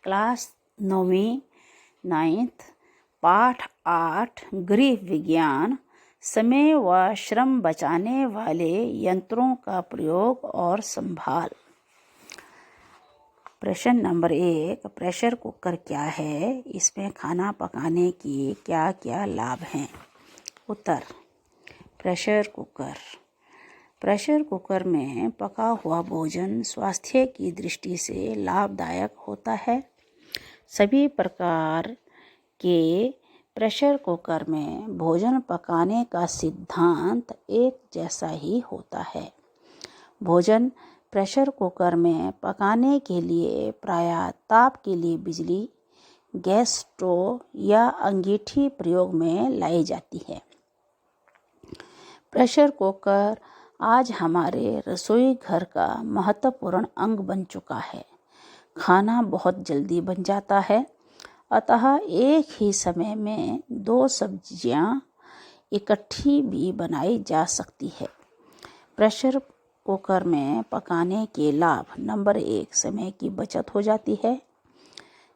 Class 9वीं 9th पाठ 8 गृह विज्ञान समय व श्रम बचाने वाले यंत्रों का प्रयोग और संभाल। प्रश्न नंबर 1, प्रेशर कुकर क्या है? इसमें खाना पकाने की क्या क्या लाभ हैं? उत्तर, प्रेशर कुकर में पका हुआ भोजन स्वास्थ्य की दृष्टि से लाभदायक होता है। सभी प्रकार के प्रेशर कुकर में भोजन पकाने का सिद्धांत एक जैसा ही होता है। भोजन प्रेशर कुकर में पकाने के लिए प्रायः ताप के लिए बिजली, गैस स्टोव या अंगीठी प्रयोग में लाई जाती है। प्रेशर कुकर आज हमारे रसोई घर का महत्वपूर्ण अंग बन चुका है। खाना बहुत जल्दी बन जाता है, अतः एक ही समय में 2 सब्जियां इकट्ठी भी बनाई जा सकती है। प्रेशर कुकर में पकाने के लाभ। नंबर 1, समय की बचत हो जाती है।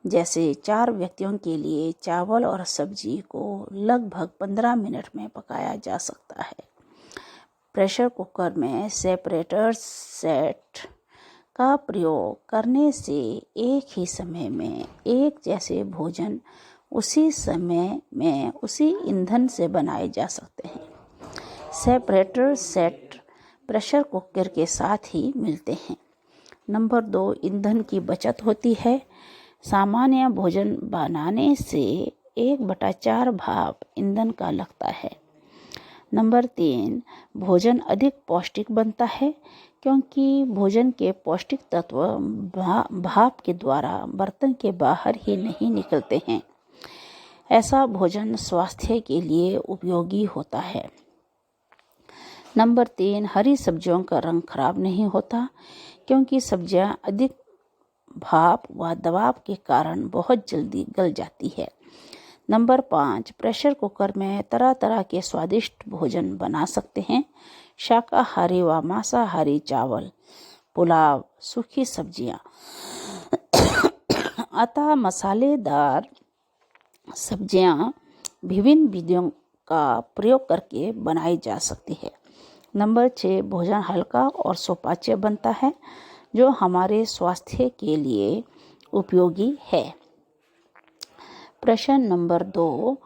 जैसे 4 व्यक्तियों के लिए चावल और सब्जी को लगभग 15 मिनट में पकाया जा सकता है। प्रेशर कुकर में सेपरेटर सेट का प्रयोग करने से एक ही समय में एक जैसे भोजन उसी समय में उसी ईंधन से बनाए जा सकते हैं। सेपरेटर सेट प्रेशर कुकर के साथ ही मिलते हैं। नंबर 2, ईंधन की बचत होती है। सामान्य भोजन बनाने से 1/4 भाप ईंधन का लगता है। नंबर 3, भोजन अधिक पौष्टिक बनता है क्योंकि भोजन के पौष्टिक तत्व भाप के द्वारा बर्तन के बाहर ही नहीं निकलते हैं। ऐसा भोजन स्वास्थ्य के लिए उपयोगी होता है। नंबर 3, हरी सब्जियों का रंग खराब नहीं होता क्योंकि सब्जियां अधिक भाप व दबाव के कारण बहुत जल्दी गल जाती है। नंबर 5, प्रेशर कुकर में तरह तरह के स्वादिष्ट भोजन बना सकते हैं। शाकाहारी व मांसाहारी चावल, पुलाव, सूखी सब्जियां। अतः मसालेदार सब्जियां विभिन्न विधियों का प्रयोग करके बनाई जा सकती है। नंबर 6, भोजन हल्का और सुपाच्य बनता है जो हमारे स्वास्थ्य के लिए उपयोगी है। प्रश्न नंबर 2,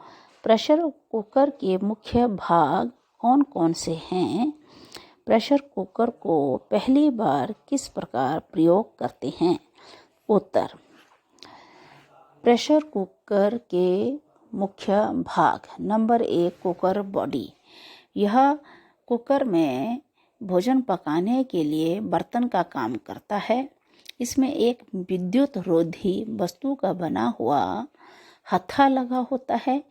प्रेशर कुकर के मुख्य भाग कौन कौन से हैं? प्रेशर कुकर को पहली बार किस प्रकार प्रयोग करते हैं? उत्तर, प्रेशर कुकर के मुख्य भाग। Number 1, cooker body. यह कुकर में भोजन पकाने के लिए बर्तन का काम करता है। इसमें एक विद्युत रोधी वस्तु का बना हुआ हत्था लगा होता है।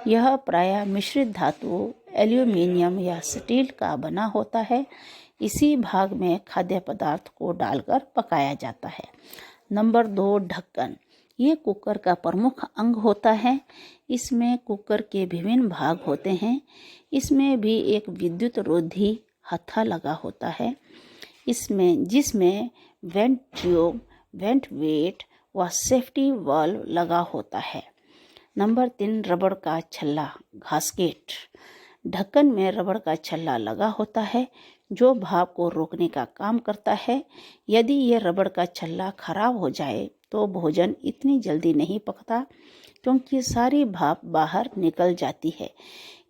यह प्रायः मिश्रित धातु, एल्यूमीनियम या स्टील का बना होता है। इसी भाग में खाद्य पदार्थ को डालकर पकाया जाता है। नंबर 2, ढक्कन। ये कुकर का प्रमुख अंग होता है। इसमें कुकर के विभिन्न भाग होते हैं। इसमें भी एक विद्युत रोधी हत्था लगा होता है जिसमें वेंट ट्यूब, वेंट वेट व सेफ्टी वाल्व लगा होता है। नंबर 3, रबड़ का छल्ला, घासकेट। ढक्कन में रबड़ का छल्ला लगा होता है जो भाप को रोकने का काम करता है। यदि यह रबड़ का छल्ला खराब हो जाए तो भोजन इतनी जल्दी नहीं पकता क्योंकि सारी भाप बाहर निकल जाती है।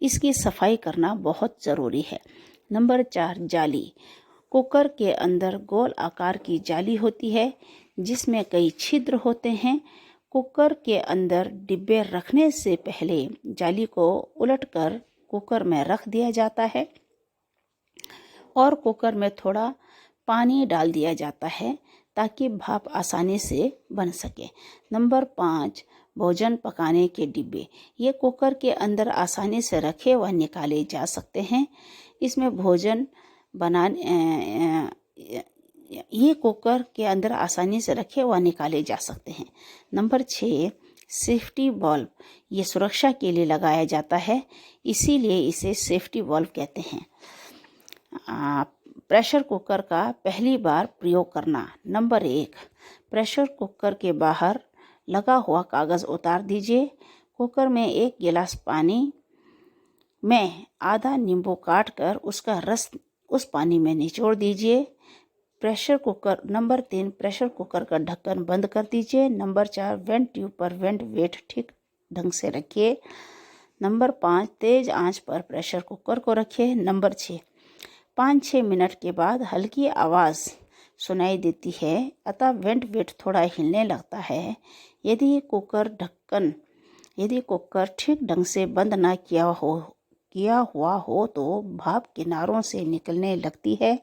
इसकी सफाई करना बहुत ज़रूरी है। नंबर 4, जाली। कुकर के अंदर गोल आकार की जाली होती है जिसमें कई छिद्र होते हैं। कुकर के अंदर डिब्बे रखने से पहले जाली को उलटकर कुकर में रख दिया जाता है और कुकर में थोड़ा पानी डाल दिया जाता है ताकि भाप आसानी से बन सके। नंबर 5, भोजन पकाने के डिब्बे। ये कुकर के अंदर आसानी से रखे व निकाले जा सकते हैं। इसमें भोजन बनाने ये कुकर के अंदर आसानी से रखे व निकाले जा सकते हैं। Number 6, safety valve. ये सुरक्षा के लिए लगाया जाता है, इसीलिए इसे सेफ्टी वाल्व कहते हैं। प्रेशर कुकर का पहली बार प्रयोग करना। नंबर 1, प्रेशर कुकर के बाहर लगा हुआ कागज़ उतार दीजिए। कुकर में 1 गिलास पानी में आधा नींबू काट कर उसका रस उस पानी में निचोड़ दीजिए। नंबर 3, प्रेशर कुकर का ढक्कन बंद कर दीजिए। नंबर 4, वेंट ट्यूब पर वेंट वेट ठीक ढंग से रखिए। नंबर 5, तेज आंच पर प्रेशर कुकर को रखिए। नंबर 6, 5-6 मिनट के बाद हल्की आवाज़ सुनाई देती है, अतः वेंट वेट थोड़ा हिलने लगता है। यदि कुकर ठीक ढंग से बंद ना किया हुआ हो तो भाप किनारों से निकलने लगती है।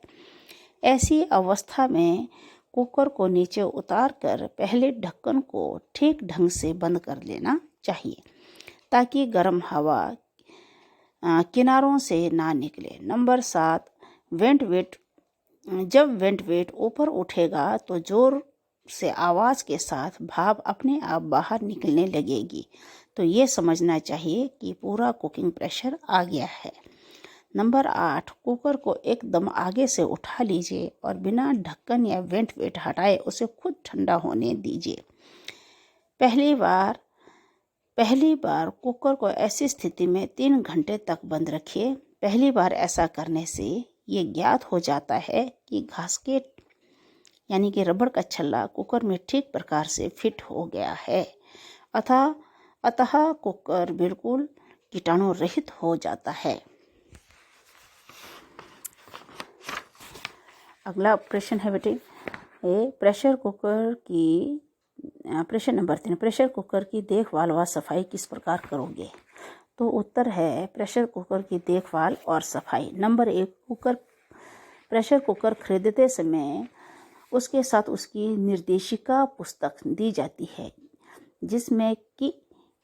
ऐसी अवस्था में कुकर को नीचे उतार कर पहले ढक्कन को ठीक ढंग से बंद कर लेना चाहिए ताकि गर्म हवा किनारों से ना निकले। नंबर 7, जब वेंट वेट ऊपर उठेगा तो जोर से आवाज़ के साथ भाप अपने आप बाहर निकलने लगेगी, तो ये समझना चाहिए कि पूरा कुकिंग प्रेशर आ गया है। नंबर 8, कुकर को एकदम आगे से उठा लीजिए और बिना ढक्कन या वेंट वेट हटाए उसे खुद ठंडा होने दीजिए। पहली बार कुकर को ऐसी स्थिति में 3 घंटे तक बंद रखिए। पहली बार ऐसा करने से ये ज्ञात हो जाता है कि गास्केट यानी कि रबड़ का छल्ला कुकर में ठीक प्रकार से फिट हो गया है, अतः कुकर बिल्कुल कीटाणु रहित हो जाता है। अगला प्रश्न है बेटे, प्रश्न नंबर 3, प्रेशर कुकर की देखभाल व सफाई किस प्रकार करोगे? तो उत्तर है प्रेशर कुकर की देखभाल और सफाई। नंबर 1, प्रेशर कुकर खरीदते समय उसके साथ उसकी निर्देशिका पुस्तक दी जाती है जिसमें कि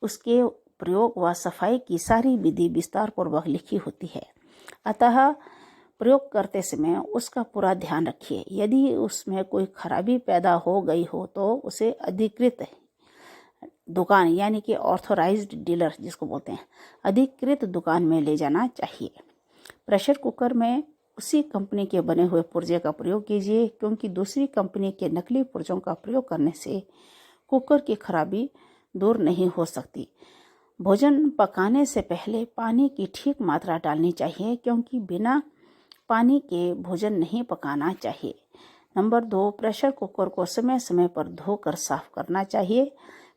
उसके प्रयोग व सफाई की सारी विधि विस्तार पूर्वक लिखी होती है, अतः प्रयोग करते समय उसका पूरा ध्यान रखिए। यदि उसमें कोई खराबी पैदा हो गई हो तो उसे अधिकृत दुकान यानी कि ऑथोराइज्ड डीलर जिसको बोलते हैं, अधिकृत दुकान में ले जाना चाहिए। प्रेशर कुकर में उसी कंपनी के बने हुए पुर्जे का प्रयोग कीजिए, क्योंकि दूसरी कंपनी के नकली पुर्जों का प्रयोग करने से कुकर की खराबी दूर नहीं हो सकती। भोजन पकाने से पहले पानी की ठीक मात्रा डालनी चाहिए, क्योंकि बिना पानी के भोजन नहीं पकाना चाहिए। नंबर 2, प्रेशर कुकर को समय समय पर धोकर साफ करना चाहिए।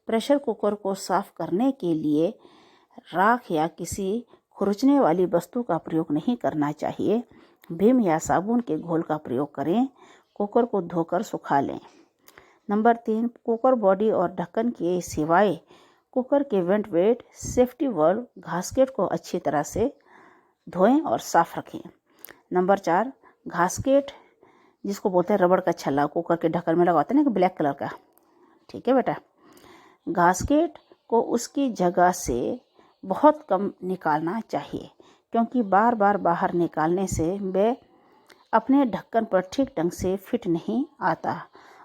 प्रेशर कुकर को साफ करने के लिए राख या किसी खुरचने वाली वस्तु का प्रयोग नहीं करना चाहिए। विम या साबुन के घोल का प्रयोग करें। कुकर को धोकर सुखा लें। नंबर 3, कुकर बॉडी और ढक्कन के सिवाय कुकर के vent weight, safety valve, gasket को अच्छी तरह से धोएं और साफ रखें। नंबर 4, गास्केट जिसको बोलते हैं रबड़ का छल्ला, कुकर के ढक्कन में लगाते हैं ना ब्लैक कलर का, ठीक है बेटा। गास्केट को उसकी जगह से बहुत कम निकालना चाहिए, क्योंकि बार बार बाहर निकालने से वह अपने ढक्कन पर ठीक ढंग से फिट नहीं आता,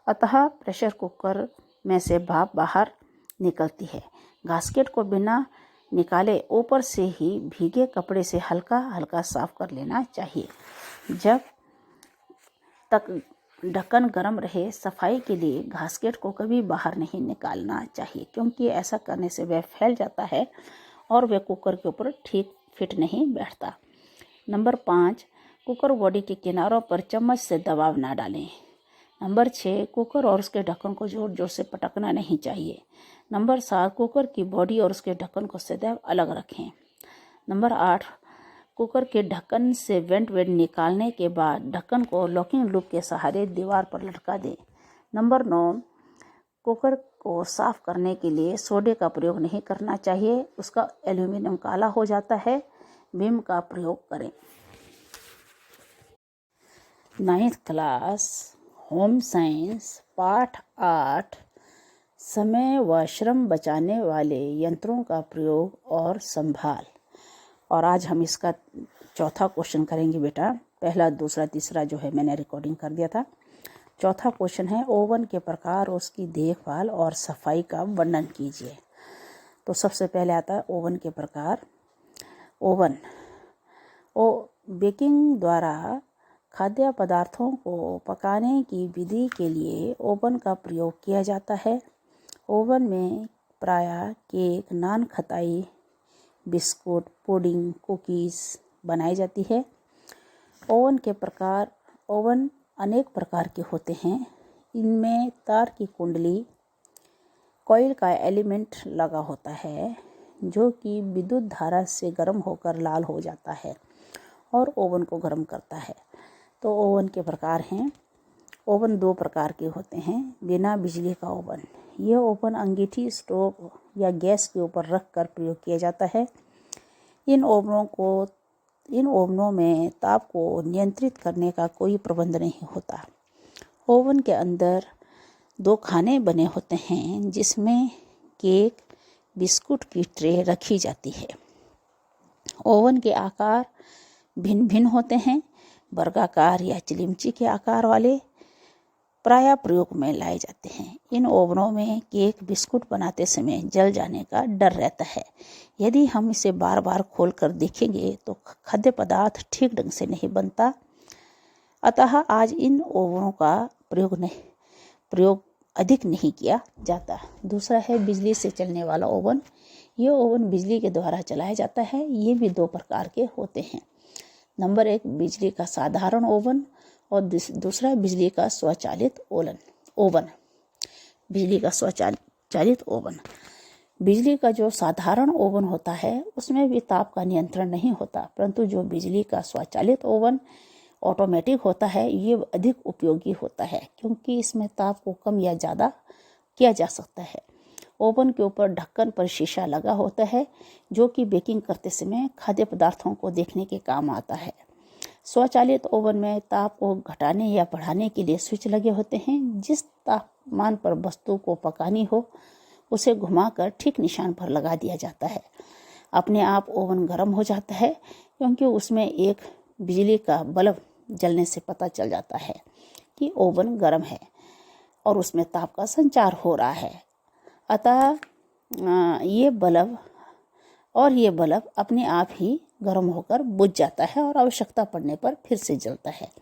अतः प्रेशर कुकर में से भाप बाहर निकलती है। गास्केट को बिना निकाले ऊपर से ही भीगे कपड़े से हल्का हल्का साफ कर लेना चाहिए। जब तक ढक्कन गर्म रहे, सफाई के लिए गास्केट को कभी बाहर नहीं निकालना चाहिए, क्योंकि ऐसा करने से वह फैल जाता है और वह कुकर के ऊपर ठीक फिट नहीं बैठता। नंबर 5, कुकर बॉडी के किनारों पर चम्मच से दबाव ना डालें। नंबर 6, कुकर और उसके ढक्कन को जोर जोर से पटकना नहीं चाहिए। नंबर 7, कुकर की बॉडी और उसके ढक्कन को सदैव अलग रखें। नंबर 8, कुकर के ढक्कन से वेंट निकालने के बाद ढक्कन को लॉकिंग लूप के सहारे दीवार पर लटका दें। नंबर 9, कुकर को साफ करने के लिए सोडे का प्रयोग नहीं करना चाहिए, उसका एल्यूमिनियम काला हो जाता है। विम का प्रयोग करें। 9th क्लास होम साइंस पाठ 8, समय व श्रम बचाने वाले यंत्रों का प्रयोग और संभाल। और आज हम इसका चौथा क्वेश्चन करेंगे बेटा। पहला, दूसरा, तीसरा जो है मैंने रिकॉर्डिंग कर दिया था। चौथा क्वेश्चन है ओवन के प्रकार, उसकी देखभाल और सफाई का वर्णन कीजिए। तो सबसे पहले आता है ओवन के प्रकार। ओवन बेकिंग द्वारा खाद्य पदार्थों को पकाने की विधि के लिए ओवन का प्रयोग किया जाता है। ओवन में प्रायः केक, नान खटाई, बिस्कुट, पुडिंग, कुकीज़ बनाई जाती है। ओवन अनेक प्रकार के होते हैं। इनमें तार की कुंडली, कॉइल का एलिमेंट लगा होता है जो कि विद्युत धारा से गर्म होकर लाल हो जाता है और ओवन को गर्म करता है। तो ओवन के प्रकार हैं। ओवन 2 प्रकार के होते हैं। बिना बिजली का ओवन, यह ओवन अंगीठी, स्टोव या गैस के ऊपर रख कर प्रयोग किया जाता है। इन ओवनों में ताप को नियंत्रित करने का कोई प्रबंध नहीं होता। ओवन के अंदर 2 खाने बने होते हैं जिसमें केक, बिस्कुट की ट्रे रखी जाती है। ओवन के आकार भिन्न भिन्न होते हैं। वर्गाकार या चिलिमची के आकार वाले प्रायः प्रयोग में लाए जाते हैं। इन ओवनों में केक, बिस्कुट बनाते समय जल जाने का डर रहता है। यदि हम इसे बार बार खोल कर देखेंगे तो खाद्य पदार्थ ठीक ढंग से नहीं बनता। अतः आज इन ओवनों का प्रयोग अधिक नहीं किया जाता। दूसरा है बिजली से चलने वाला ओवन। यह ओवन बिजली के द्वारा चलाया जाता है। ये भी 2 प्रकार के होते हैं। नंबर 1 बिजली का साधारण ओवन और दूसरा बिजली का स्वचालित ओवन। बिजली का स्वचालित ओवन। बिजली का जो साधारण ओवन होता है उसमें भी ताप का नियंत्रण नहीं होता, परंतु जो बिजली का स्वचालित ओवन ऑटोमेटिक होता है ये अधिक उपयोगी होता है क्योंकि इसमें ताप को कम या ज़्यादा किया जा सकता है। ओवन के ऊपर ढक्कन पर शीशा लगा होता है जो कि बेकिंग करते समय खाद्य पदार्थों को देखने के काम आता है। स्वचालित ओवन में ताप को घटाने या बढ़ाने के लिए स्विच लगे होते हैं। जिस तापमान पर वस्तु को पकानी हो उसे घुमाकर ठीक निशान पर लगा दिया जाता है। अपने आप ओवन गर्म हो जाता है क्योंकि उसमें एक बिजली का बल्ब जलने से पता चल जाता है कि ओवन गर्म है और उसमें ताप का संचार हो रहा है। अतः ये बल्ब अपने आप ही गर्म होकर बुझ जाता है और आवश्यकता पड़ने पर फिर से जलता है।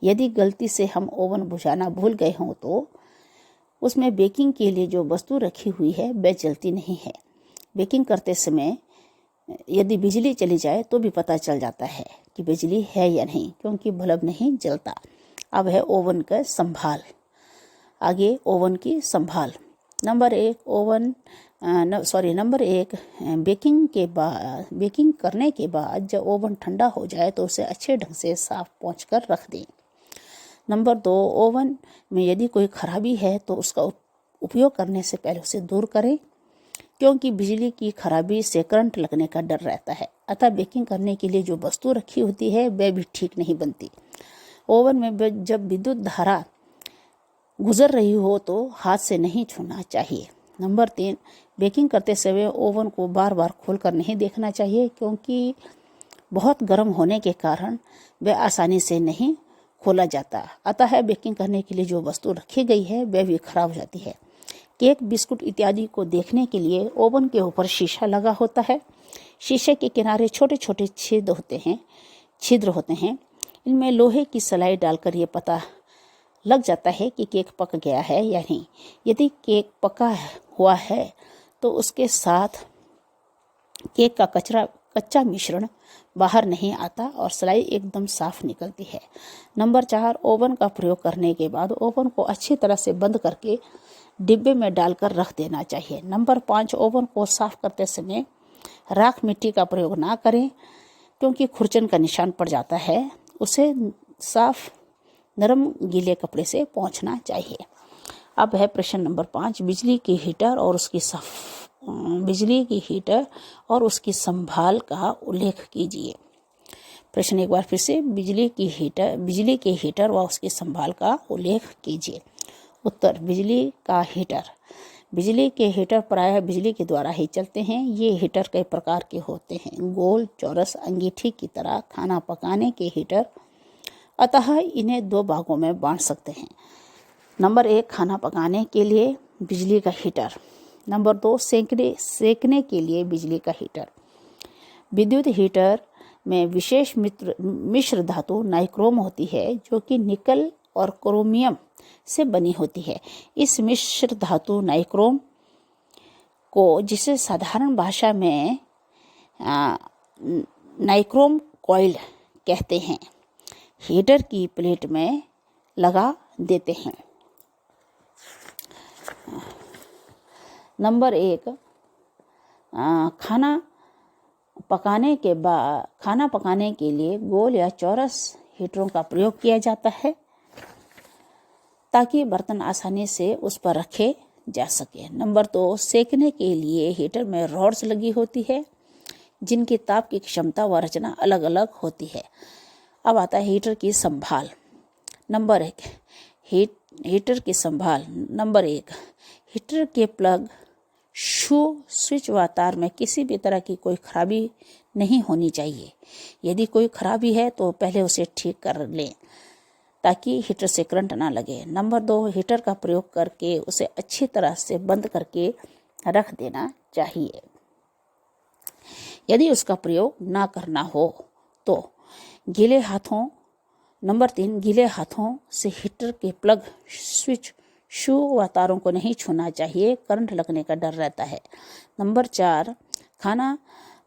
यदि गलती से हम ओवन बुझाना भूल गए हों तो उसमें बेकिंग के लिए जो वस्तु रखी हुई है वह जलती नहीं है। बेकिंग करते समय यदि बिजली चली जाए तो भी पता चल जाता है कि बिजली है या नहीं क्योंकि बल्ब नहीं जलता। अब है ओवन का संभाल। आगे ओवन की संभाल। नंबर 1 बेकिंग करने के बाद जब ओवन ठंडा हो जाए तो उसे अच्छे ढंग से साफ पोंछ कर रख दें। नंबर 2 ओवन में यदि कोई खराबी है तो उसका उपयोग करने से पहले उसे दूर करें क्योंकि बिजली की खराबी से करंट लगने का डर रहता है। अतः बेकिंग करने के लिए जो वस्तु रखी होती है वह भी ठीक नहीं बनती। ओवन में जब विद्युत धारा गुजर रही हो तो हाथ से नहीं छूना चाहिए। नंबर 3 बेकिंग करते समय ओवन को बार बार खोलकर नहीं देखना चाहिए क्योंकि बहुत गर्म होने के कारण वह आसानी से नहीं खोला जाता। अतः बेकिंग करने के लिए जो वस्तु रखी गई है वह भी खराब हो जाती है। केक, बिस्कुट इत्यादि को देखने के लिए ओवन के ऊपर शीशा लगा होता है। शीशे के किनारे छोटे छोटे छिद्र होते हैं। इनमें लोहे की सलाई डालकर ये पता लग जाता है कि केक पक गया है या नहीं। यदि केक पका हुआ है तो उसके साथ केक का कच्चा मिश्रण बाहर नहीं आता और सलाई एकदम साफ निकलती है। नंबर 4 ओवन का प्रयोग करने के बाद ओवन को अच्छी तरह से बंद करके डिब्बे में डालकर रख देना चाहिए। नंबर 5 ओवन को साफ करते समय राख मिट्टी का प्रयोग ना करें क्योंकि खुरचन का निशान पड़ जाता है। उसे साफ नरम गीले कपड़े से पोंछना चाहिए। अब है प्रश्न नंबर 5 बिजली की हीटर और उसकी संभाल का उल्लेख कीजिए। प्रश्न एक बार फिर से बिजली के हीटर व उसकी संभाल का उल्लेख कीजिए। उत्तर बिजली के हीटर प्रायः बिजली के द्वारा ही चलते हैं। ये हीटर कई प्रकार के होते हैं। गोल, चौरस, अंगीठी की तरह खाना पकाने के हीटर। अतः इन्हें 2 भागों में बांट सकते हैं। नंबर 1 खाना पकाने के लिए बिजली का हीटर। नंबर 2 सेकने के लिए बिजली का हीटर। विद्युत हीटर में विशेष मिश्र धातु नाइक्रोम होती है जो कि निकल और क्रोमियम से बनी होती है। इस मिश्र धातु नाइक्रोम को, जिसे साधारण भाषा में नाइक्रोम कॉइल कहते हैं, हीटर की प्लेट में लगा देते हैं। नंबर 1, खाना पकाने के लिए गोल या चौरस हीटरों का प्रयोग किया जाता है ताकि बर्तन आसानी से उस पर रखे जा सके। नंबर 2, सेकने के लिए हीटर में रॉड्स लगी होती है जिनकी ताप की क्षमता व रचना अलग अलग होती है। अब आता है हीटर की संभाल। नंबर 1, हीटर की संभाल। नंबर 1, हीटर के प्लग, शू, स्विच व तार में किसी भी तरह की कोई खराबी नहीं होनी चाहिए। यदि कोई खराबी है तो पहले उसे ठीक कर लें ताकि हीटर से करंट ना लगे। नंबर 2, हीटर का प्रयोग करके उसे अच्छी तरह से बंद करके रख देना चाहिए। यदि उसका प्रयोग ना करना हो तो नंबर 3, गीले हाथों से हीटर के प्लग, स्विच, शू व तारों को नहीं छूना चाहिए, करंट लगने का डर रहता है। नंबर 4, खाना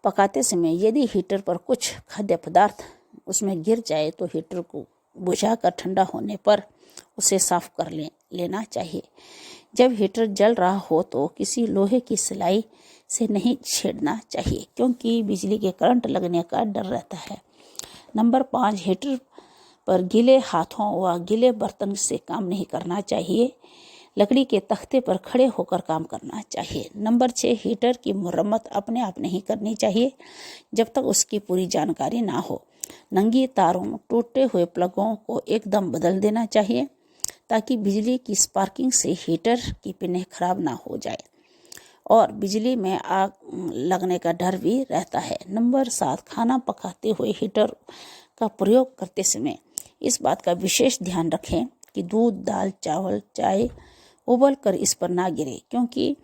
पकाते समय यदि हीटर पर कुछ खाद्य पदार्थ उसमें गिर जाए तो हीटर को बुझाकर ठंडा होने पर उसे साफ कर लेना चाहिए। जब हीटर जल रहा हो तो किसी लोहे की सिलाई से नहीं छेड़ना चाहिए क्योंकि बिजली के करंट लगने का डर रहता है। नंबर 5, हीटर पर गीले हाथों व गीले बर्तन से काम नहीं करना चाहिए। लकड़ी के तख्ते पर खड़े होकर काम करना चाहिए। नंबर 6, हीटर की मरम्मत अपने आप नहीं करनी चाहिए जब तक उसकी पूरी जानकारी ना हो। नंगी तारों, टूटे हुए प्लगों को एकदम बदल देना चाहिए ताकि बिजली की स्पार्किंग से हीटर की पिनें खराब ना हो जाए और बिजली में आग लगने का डर भी रहता है। नंबर 7, खाना पकाते हुए हीटर का प्रयोग करते समय इस बात का विशेष ध्यान रखें कि दूध, दाल, चावल, चाय उबल कर इस पर ना गिरे क्योंकि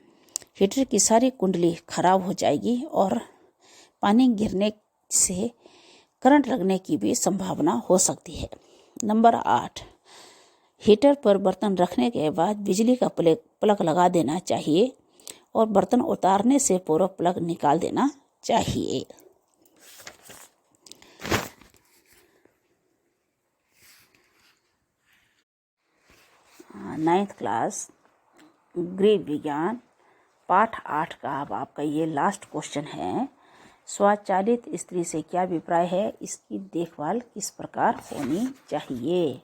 हीटर की सारी कुंडली खराब हो जाएगी और पानी गिरने से करंट लगने की भी संभावना हो सकती है। नंबर 8, हीटर पर बर्तन रखने के बाद बिजली का प्लग लगा देना चाहिए और बर्तन उतारने से पूर्व प्लग निकाल देना चाहिए। 9th क्लास गृह विज्ञान पाठ 8 का अब आपका ये लास्ट क्वेश्चन है। स्वचालित इस्त्री से क्या अभिप्राय है? इसकी देखभाल किस प्रकार होनी चाहिए?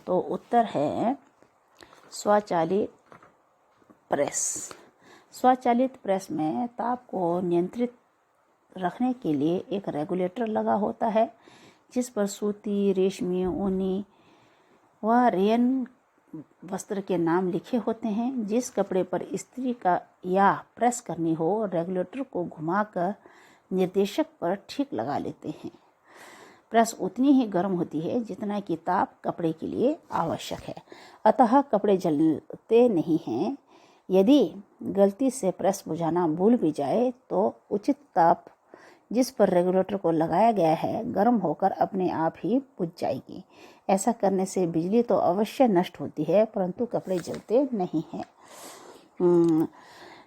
तो उत्तर है स्वचालित प्रेस। स्वचालित प्रेस में ताप को नियंत्रित रखने के लिए एक रेगुलेटर लगा होता है जिस पर सूती, रेशमी, ऊनी व रेयन वस्त्र के नाम लिखे होते हैं। जिस कपड़े पर इस्त्री का या प्रेस करनी हो, रेगुलेटर को घुमाकर निर्देशक पर ठीक लगा लेते हैं। प्रेस उतनी ही गर्म होती है जितना कि ताप कपड़े के लिए आवश्यक है, अतः कपड़े जलते नहीं हैं। यदि गलती से प्रेस बुझाना भूल भी जाए तो उचित ताप जिस पर रेगुलेटर को लगाया गया है गर्म होकर अपने आप ही बुझ जाएगी। ऐसा करने से बिजली तो अवश्य नष्ट होती है परंतु कपड़े जलते नहीं हैं।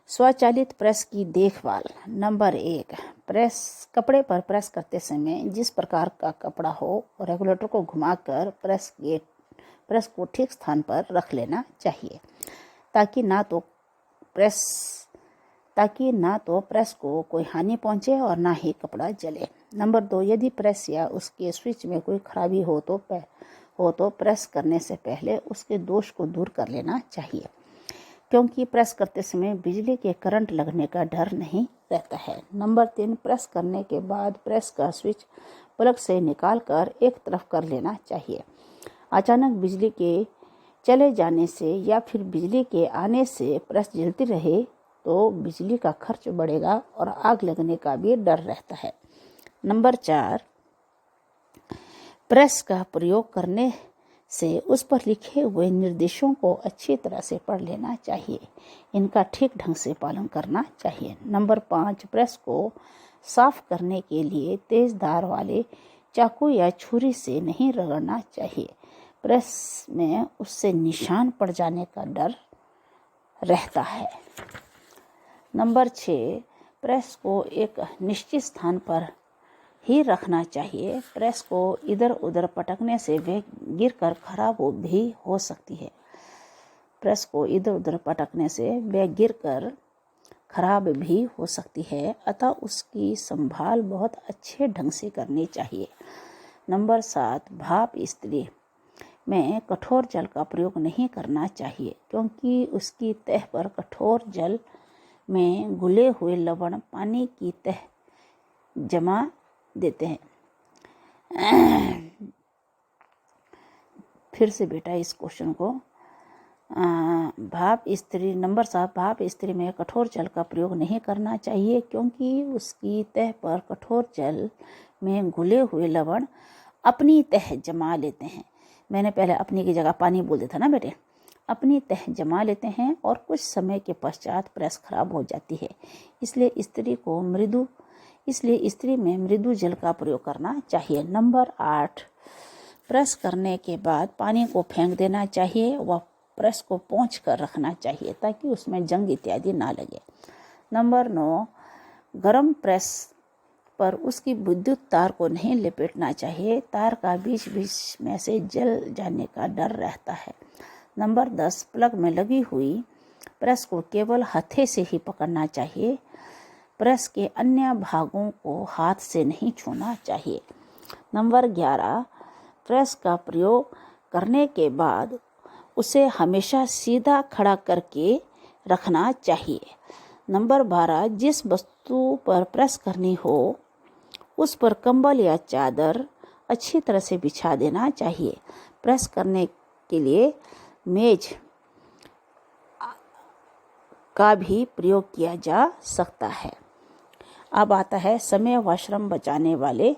स्वचालित प्रेस की देखभाल। नंबर 1, कपड़े पर प्रेस करते समय जिस प्रकार का कपड़ा हो, रेगुलेटर को घुमाकर प्रेस को ठीक स्थान पर रख लेना चाहिए ताकि ना तो प्रेस को कोई हानि पहुंचे और ना ही कपड़ा जले। नंबर 2, यदि प्रेस या उसके स्विच में कोई खराबी हो तो प्रेस करने से पहले उसके दोष को दूर कर लेना चाहिए क्योंकि प्रेस करते समय बिजली के करंट लगने का डर नहीं रहता है। नंबर 3, प्रेस करने के बाद प्रेस का स्विच प्लग से निकाल कर एक तरफ कर लेना चाहिए। अचानक बिजली के चले जाने से या फिर बिजली के आने से प्रेस जलती रहे तो बिजली का खर्च बढ़ेगा और आग लगने का भी डर रहता है। नंबर 4, प्रेस का प्रयोग करने से उस पर लिखे हुए निर्देशों को अच्छी तरह से पढ़ लेना चाहिए। इनका ठीक ढंग से पालन करना चाहिए। नंबर 5, प्रेस को साफ करने के लिए तेज धार वाले चाकू या छुरी से नहीं रगड़ना चाहिए। प्रेस में उससे निशान पड़ जाने का डर रहता है। नंबर 6, प्रेस को एक निश्चित स्थान पर ही रखना चाहिए। प्रेस को इधर उधर पटकने से वह गिरकर खराब भी हो सकती है। प्रेस को इधर उधर पटकने से वह गिरकर खराब भी हो सकती है, अतः उसकी संभाल बहुत अच्छे ढंग से करनी चाहिए। नंबर 7, भाप इस्त्री में कठोर जल का प्रयोग नहीं करना चाहिए, क्योंकि उसकी तह पर कठोर जल में घुले हुए लवण पानी की तह जमा देते हैं। फिर से बेटा इस क्वेश्चन को, भाप इस्त्री नंबर 7, भाप इस्त्री में कठोर जल का प्रयोग नहीं करना चाहिए, क्योंकि उसकी तह पर कठोर जल में घुले हुए लवण अपनी तह जमा लेते हैं। मैंने पहले अपनी की जगह पानी बोल दिया था ना बेटे। अपनी तह जमा लेते हैं और कुछ समय के पश्चात प्रेस खराब हो जाती है। इसलिए इस्त्री में मृदु जल का प्रयोग करना चाहिए। नंबर 8, प्रेस करने के बाद पानी को फेंक देना चाहिए व प्रेस को पोंछ कर रखना चाहिए ताकि उसमें जंग इत्यादि ना लगे। नंबर 9, गरम प्रेस पर उसकी विद्युत तार को नहीं लपेटना चाहिए। तार का बीच बीच में से जल जाने का डर रहता है। नंबर 10, प्लग में लगी हुई प्रेस को केवल हथे से ही पकड़ना चाहिए। प्रेस के अन्य भागों को हाथ से नहीं छूना चाहिए। नंबर 11, प्रेस का प्रयोग करने के बाद उसे हमेशा सीधा खड़ा करके रखना चाहिए। नंबर 12, जिस वस्तु पर प्रेस करनी हो उस पर कंबल या चादर अच्छी तरह से बिछा देना चाहिए। प्रेस करने के लिए मेज का भी प्रयोग किया जा सकता है। अब आता है समय व श्रम बचाने वाले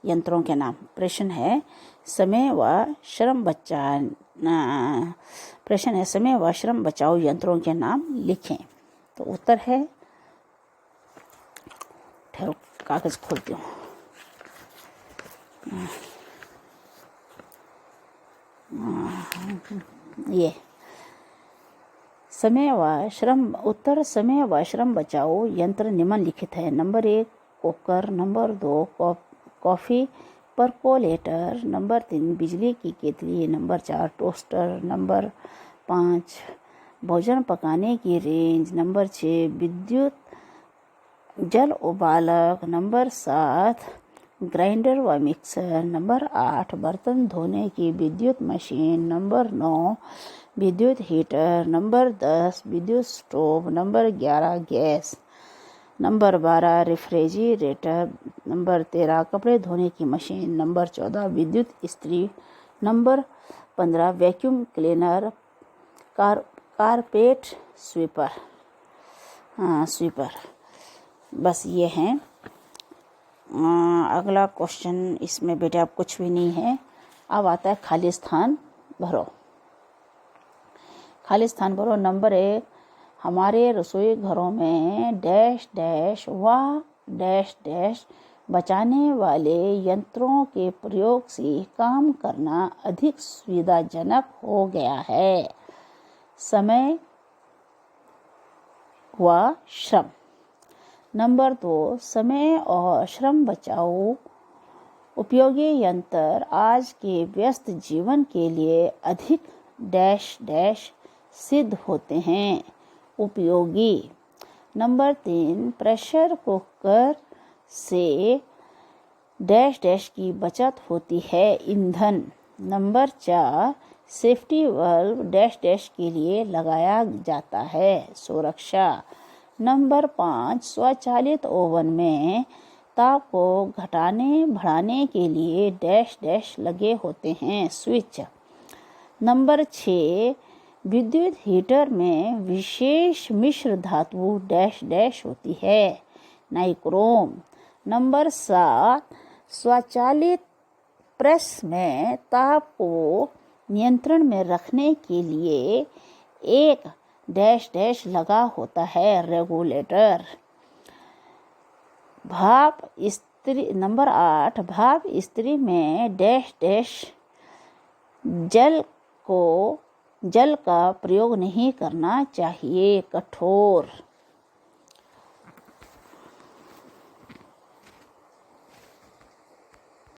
यंत्रों के नाम। प्रश्न है समय व श्रम बचाओ यंत्रों के नाम लिखें। तो उत्तर है, ठहरो कागज खोलती हूँ। ये समय व श्रम बचाओ यंत्र निम्नलिखित है। Number 1, cooker. Number 2, coffee percolator. Number 3, बिजली की केतली। Number 4, toaster. नंबर 5, भोजन पकाने की रेंज। नंबर 6, विद्युत जल उबालक। नंबर 7, ग्राइंडर व मिक्सर। नंबर 8, बर्तन धोने की विद्युत मशीन। नंबर 9, विद्युत हीटर। नंबर 10, विद्युत stove. Number 11, gas. Number 12, refrigerator. Number 13, कपड़े धोने की मशीन। नंबर 14, विद्युत इस्त्री। Number 15, vacuum cleaner. Carpet sweeper. बस ये हैं। अगला क्वेश्चन इसमें बेटा अब कुछ भी नहीं है। अब आता है खाली स्थान भरो। खाली स्थान भरो। नंबर 1, हमारे रसोई घरों में डैश डैश व डैश डैश बचाने वाले यंत्रों के प्रयोग से काम करना अधिक सुविधाजनक हो गया है। समय व श्रम। नंबर 2, समय और श्रम बचाओ उपयोगी यंत्र आज के व्यस्त जीवन के लिए अधिक डैश डैश सिद्ध होते हैं उपयोगी। नंबर 3, प्रेशर कुकर से डैश डैश की बचत होती है ईंधन। Number 4, safety bulb dash dash के लिए लगाया जाता है सुरक्षा। नंबर 5, स्वचालित ओवन में ताप को घटाने बढ़ाने के लिए डैश डैश लगे होते हैं स्विच। नंबर 6, विद्युत हीटर में विशेष मिश्र धातु डैश डैश होती है नाइक्रोम। नंबर 7, स्वचालित प्रेस में ताप को नियंत्रण में रखने के लिए एक डैश डैश लगा होता है रेगुलेटर। भाप इस्त्री। नंबर 8, भाप इस्त्री में डैश डैश जल का प्रयोग नहीं करना चाहिए कठोर।